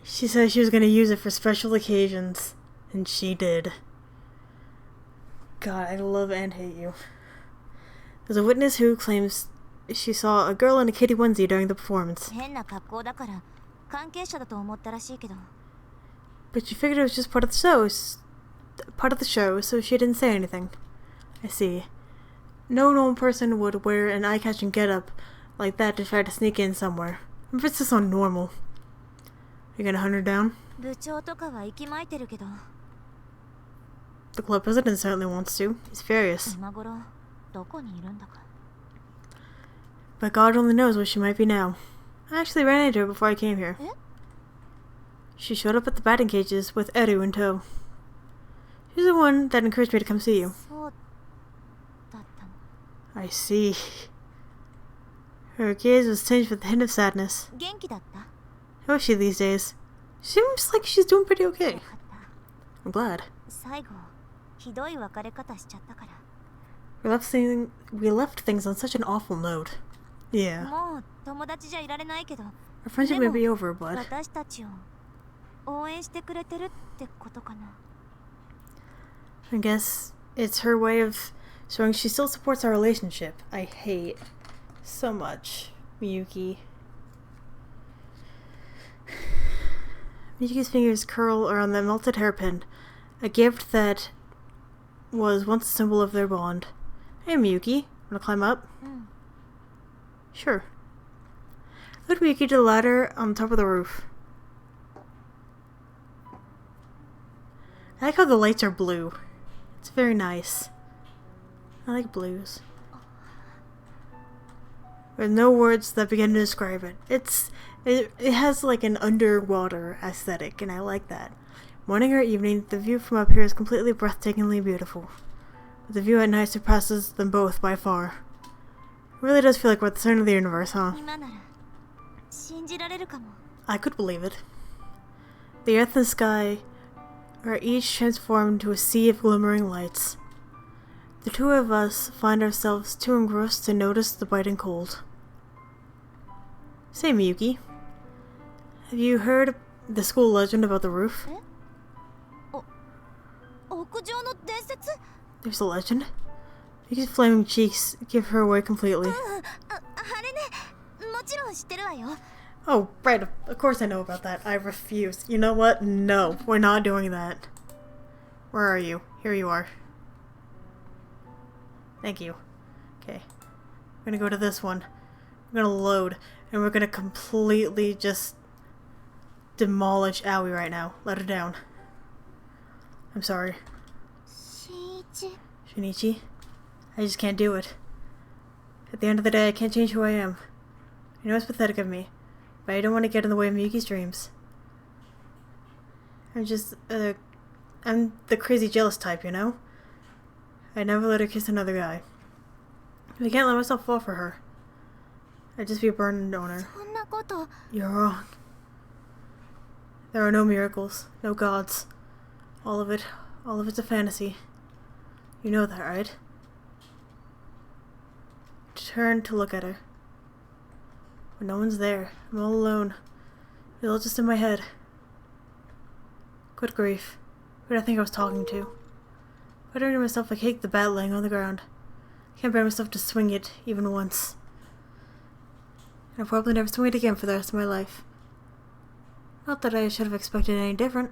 She said she was going to use it for special occasions, and she did. God, I love and hate you. There's a witness who claims she saw a girl in a kitty onesie during the performance. 変な格好だから関係者だと思ったらしいけど。But she figured it was just part of the show, so she didn't say anything. I see. No normal person would wear an eye-catching getup like that to try to sneak in somewhere. If it's just on normal. You gonna hunt her down? 部長とかは息巻いてるけど。The club president certainly wants to. He's furious. 今頃どこにいるんだか。But God only knows where she might be now. I actually ran into her before I came here. She showed up at the batting cages with Eru in tow. She's the one that encouraged me to come see you. そうだったの。 I see. Her gaze was tinged with a hint of sadness. 元気だった？ How is she these days? Seems like she's doing pretty okay. よかった。 I'm glad. 最後ひどい別れ方しちゃったから。We left things on such an awful note. Yeah. もう友達じゃいられないけど。 Our friendship may be over, but 私たちを応援してくれてるってことかな。 I guess it's her way of showing she still supports our relationship. I hate so much Miyuki. Miyuki's fingers curl around the melted hairpin, a gift that was once a symbol of their bond. Hey Miyuki, wanna climb up? Sure. Lead Miyuki to the ladder on top of the roof. I like how the lights are blue. It's very nice. I like blues. There's no words that begin to describe it. It has like an underwater aesthetic, and I like that. Morning or evening, the view from up here is completely breathtakingly beautiful. But the view at night surpasses them both by far. It really does feel like we're at the center of the universe, huh? 今なら信じられるかも。 I could believe it. The earth and sky are each transformed to a sea of glimmering lights. The two of us find ourselves too engrossed to notice the biting cold. Say, Miyuki, have you heard the school legend about the roof? 屋上の伝説？ There's a legend. Miyuki's flaming cheeks give her away completely. あれね、もちろん知ってるわよ。 Oh, right, of course I know about that. I refuse. You know what? No, we're not doing that. Where are you? Here you are. Thank you. Okay. We're gonna go to this one. We're gonna load, and we're gonna completely just demolish Aoi right now. Let her down. I'm sorry. Shinichi? I just can't do it. At the end of the day, I can't change who I am. I know it's pathetic of me, but I don't want to get in the way of Miyuki's dreams. I'm the crazy jealous type, you know? I'd never let her kiss another guy. I can't let myself fall for her. I'd just be a burden on her. そんなこと。 You're wrong. There are no miracles, no gods. All of it's a fantasy. You know that, right? I turn to look at her. When no one's there, I'm all alone. It's all just in my head. Good grief. Who did I think I was talking to? Putting to myself, I kicked the bat laying on the ground. I can't bear myself to swing it, even once. And I'll probably never swing it again for the rest of my life. Not that I should have expected any different.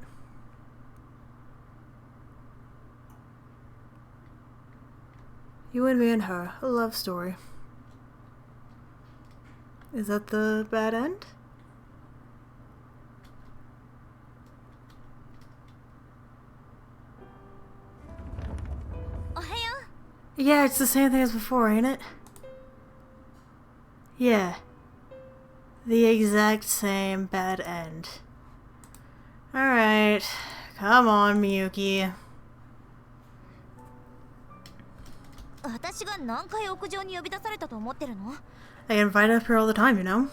You and me and her, a love story. Is that the bad end? Yeah, it's the same thing as before, ain't it? Yeah. The exact same bad end. Alright. Come on, Miyuki. 私が何回屋上に呼び出されたと思ってるの？ I get invited up here all the time, you know?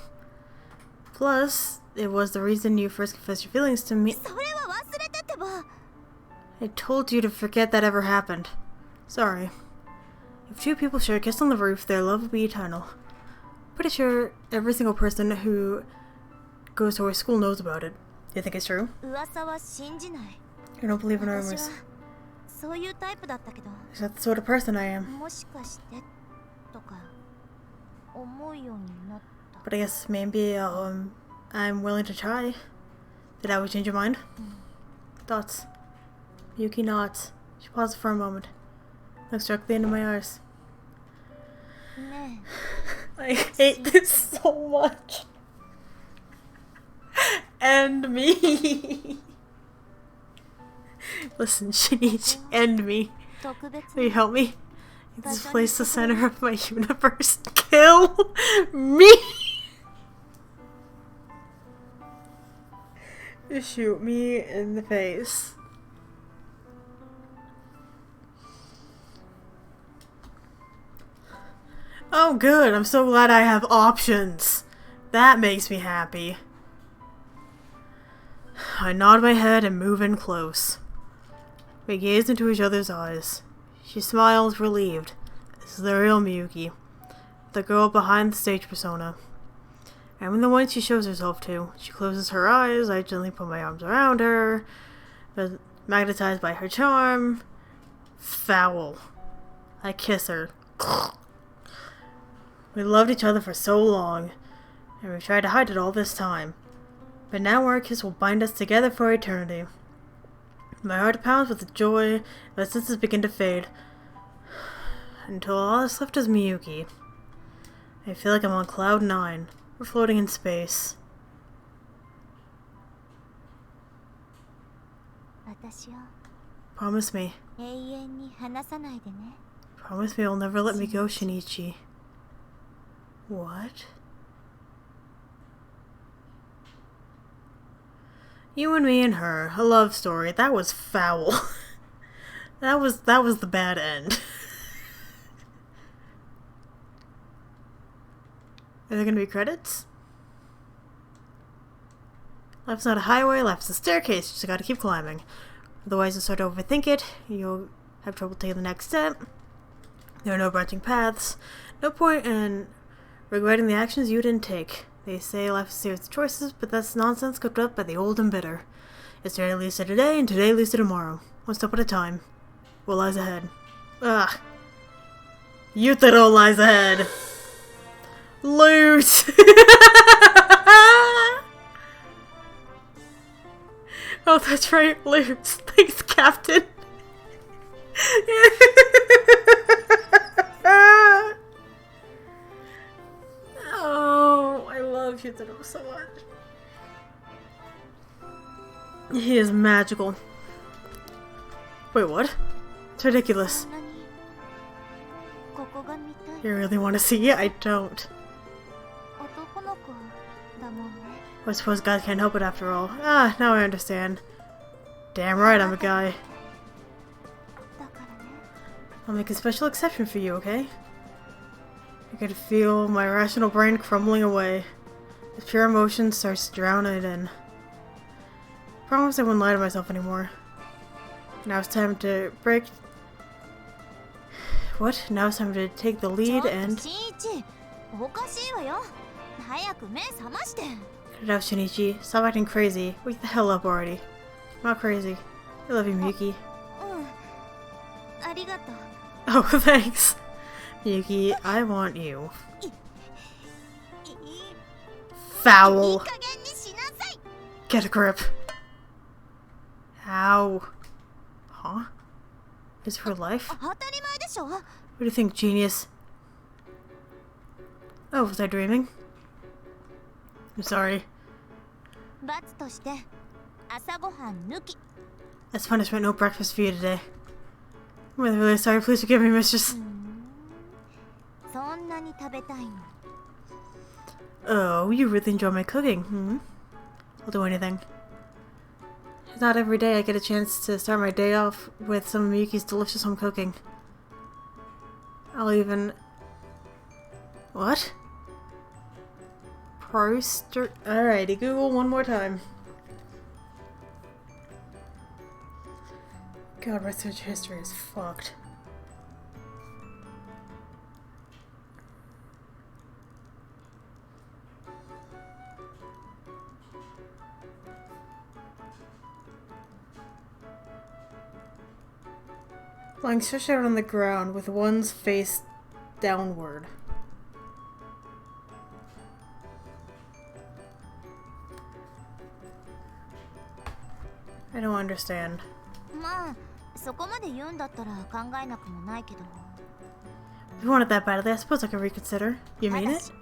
Plus, it was the reason you first confessed your feelings to me. それは忘れててば。 I told you to forget that ever happened. Sorry. If two people share a kiss on the roof, their love will be eternal. Pretty sure every single person who goes to our school knows about it. Do you think it's true? 噂は信じない。 I don't believe in 私 rumors. はそういうタイプだったけど、 Is that the sort of person I am? もしかしてとか思うようになった。 But I guess maybe I'm willing to try. Did I change your mind? Thoughts. Yuki nods. She pauses for a moment. Looks directly into my eyes. ね I hate this so much. And me. Listen, Shinichi, end me. え、特別 Will you に help me? Make this place the center of my universe. Kill me! Shoot me in the face. Oh good, I'm so glad I have options. That makes me happy. I nod my head and move in close. We gaze into each other's eyes. She smiles, relieved. This is the real Miyuki. The girl behind the stage persona. I'm the one she shows herself to. She closes her eyes, I gently put my arms around her. But magnetized by her charm. Foul. I kiss her. We loved each other for so long, and we've tried to hide it all this time. But now our kiss will bind us together for eternity. My heart pounds with the joy, my senses begin to fade. Until all that's left is Miyuki. I feel like I'm on cloud 9. We're floating in space. 私を Promise me. 永遠に離さないでね。 Promise me you'll never let me go, Shinichi. What? You and me and her, a love story. That was foul. that was the bad end. Are there gonna be credits? Life's not a highway, life's a staircase. You just gotta keep climbing. Otherwise, you'll start to overthink it. You'll have trouble taking the next step. There are no branching paths. No point in regretting the actions you didn't take. They say life is a series of choices, but that's nonsense cooked up by the old and bitter. Yesterday leads to today, and today leads to tomorrow. One step at a time. What lies ahead? Ugh. Yutaro lies ahead. Loot! Oh, that's right, loot. Thanks, Captain. Oh, I love Yutaro so much. He is magical. Wait, what? It's ridiculous. そんなにここが見たい。 You really want to see it? I don't. 男の子だもんね。 I suppose God can't help it after all. Ah, now I understand. Damn right I'm a guy. だからね。 I'll make a special exception for you, okay? I could feel my rational brain crumbling away. As pure emotion starts to drown it in. Promise I wouldn't lie to myself anymore. Now it's time to break... What? Now it's time to take the lead and... ちょっと新一、おかしいわよ。早く目覚まして。 Cut it out, Shinichi. Stop acting crazy. Wake the hell up already. I'm not crazy. I love you, Miyuki. うん。ありがとう。 Oh, thanks. Miyuki, I want you. いい Foul. 加減にしなさい。 Get a grip. Ow. Huh? Is it real life? 当たり前でしょ。 What do you think, genius? Oh, was I dreaming? I'm sorry. 罰として朝ごはん抜き。 As punishment, no breakfast for you today. I'm really, really sorry. Please forgive me, mistress. そんなに食べたいの。 Oh, you really enjoy my cooking, hmm? I'll do anything. It's not every day I get a chance to start my day off with some of Miyuki's delicious home cooking. I'll even... What? Alrighty, Google one more time. God, my search history is fucked. Lying stretched out on the ground with one's face downward. I don't understand. まあそこまで言うんだったら考えなくもないけど。 If you want it that badly, I suppose I could reconsider. You mean it?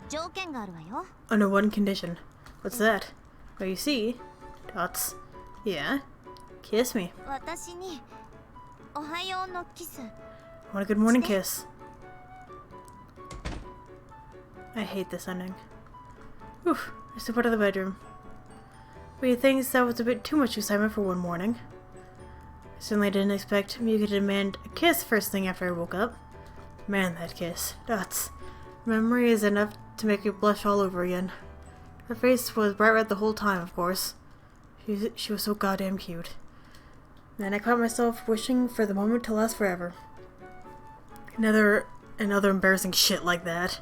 条件があるわよ。 Under one condition. What's that? Well, you see, dots. Yeah. Kiss me. 私におはようのキス。 I want a good morning kiss. I hate this ending. Oof. I step out of the bedroom. But you think that was a bit too much excitement for one morning. I certainly didn't expect Miyuki to demand a kiss first thing after I woke up. Man, that kiss. Dots. Memory is enough to make me blush all over again. Her face was bright red the whole time, of course. She was so goddamn cute. Then I caught myself wishing for the moment to last forever. Another embarrassing shit like that.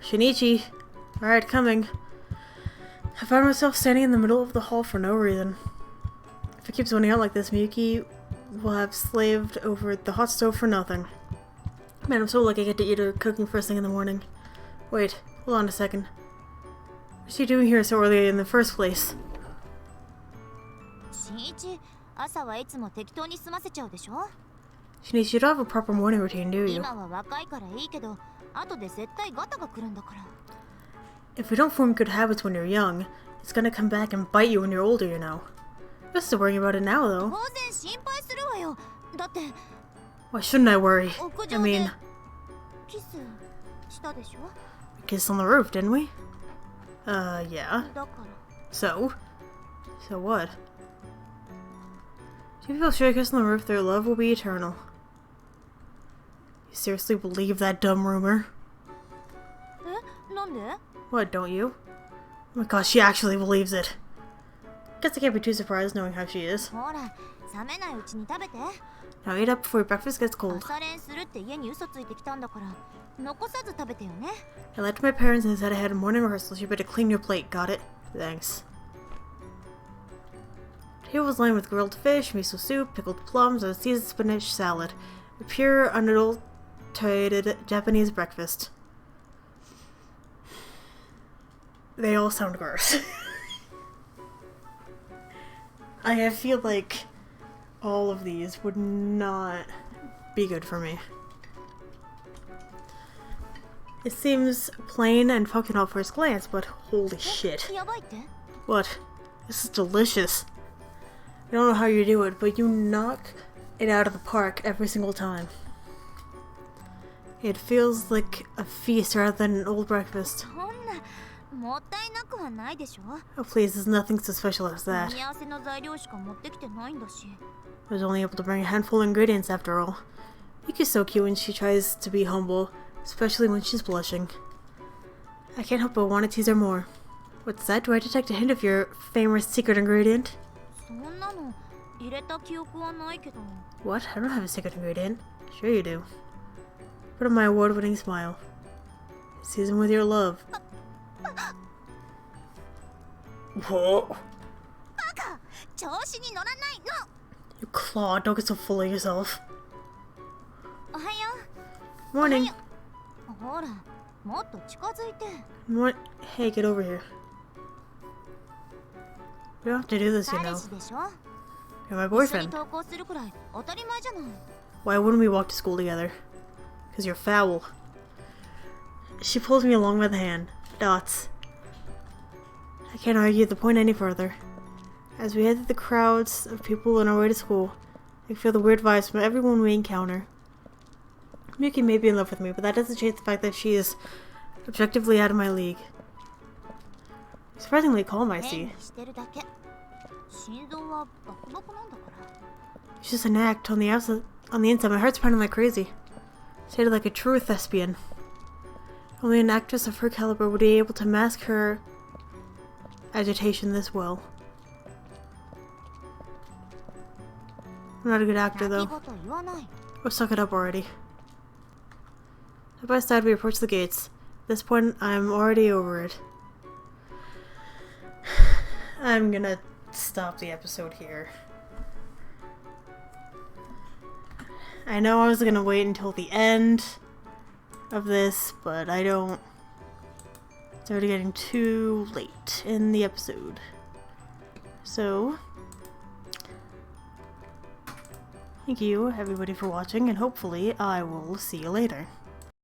Shinichi! Alright, coming. I found myself standing in the middle of the hall for no reason. If it keeps zoning out like this, Miyuki will have slaved over the hot stove for nothing. Man, I'm so lucky I get to eat her cooking first thing in the morning. Wait, hold on a second. What's she doing here so early in the first place? 新一、朝はいつも適当に済ませちゃうでしょ。 Shinichi, you don't have a proper morning routine, do you? 今は若いからいいけど、後で絶対ガタが来るんだから。 If you don't form good habits when you're young, it's gonna come back and bite you when you're older, you know. Just to worry about it now, though. 当然心配するわよ。だって。 Why shouldn't I worry? I mean, キスしたでしょ。 we kissed on the roof, didn't we? Yeah. だから。 So? So what? Two people share a kiss on the roof, their love will be eternal. You seriously believe that dumb rumor? え、なんで？ What, don't you? Oh my gosh, she actually believes it. Guess I can't be too surprised knowing how she is. ほら、冷めないうちに食べて。 Now eat up before your breakfast gets cold. 朝練するって家に嘘ついてきたんだから、残さず食べてよね。 I lied to my parents and said I had a morning rehearsal, so you better clean your plate, got it? Thanks. The table was lined with grilled fish, miso soup, pickled plums, and a seasoned spinach salad. A pure, unadulterated Japanese breakfast. They all sound gross. I feel like all of these would not be good for me. It seems plain and functional at first glance, but holy shit. やばいって？ What? This is delicious. I don't know how you do it, but you knock it out of the park every single time. It feels like a feast rather than an old breakfast. そんなもったいなくはないでしょ。 Oh please, there's nothing so special as that. 組み合わせの材料しか持ってきてないんだし。 I was only able to bring a handful of ingredients after all. Yuki's so cute when she tries to be humble, especially when she's blushing. I can't help but want to tease her more. What's that? Do I detect a hint of your famous secret ingredient? そんなの入れた記憶はないけど。 What? I don't have a secret ingredient. Sure you do. What of my award-winning smile? Season with your love. Whoa. バカ！調子に乗らないの。 You claw, don't get so full of yourself. おはよう。 Morning. ほら、もっと近づいて。 Hey, get over here. We don't have to do this, you 彼 know. 氏でしょ。 You're my 一緒に boyfriend. 登校するくらい当たり前じゃない。 Why wouldn't we walk to school together? Because you're foul. She pulls me along by the hand. Dots. I can't argue the point any further. As we head through the crowds of people on our way to school, I feel the weird vibes from everyone we encounter. Miyuki may be in love with me, but that doesn't change the fact that she is objectively out of my league. Surprisingly calm, I 変 see. にしてるだけ。心臓はバクバクなんだから。 It's just an act. On the outside, on the inside, my heart's pounding like crazy. Stated like a true thespian. Only an actress of her caliber would be able to mask her agitation this well. I'm not a good actor, though. Oh, suck it up already. Side by side, we approach the gates. At this point, I'm already over it. I'm gonna stop the episode here. I know I was gonna wait until the end of this, but I don't. It's already getting too late in the episode. So, thank you everybody for watching, and hopefully I will see you later.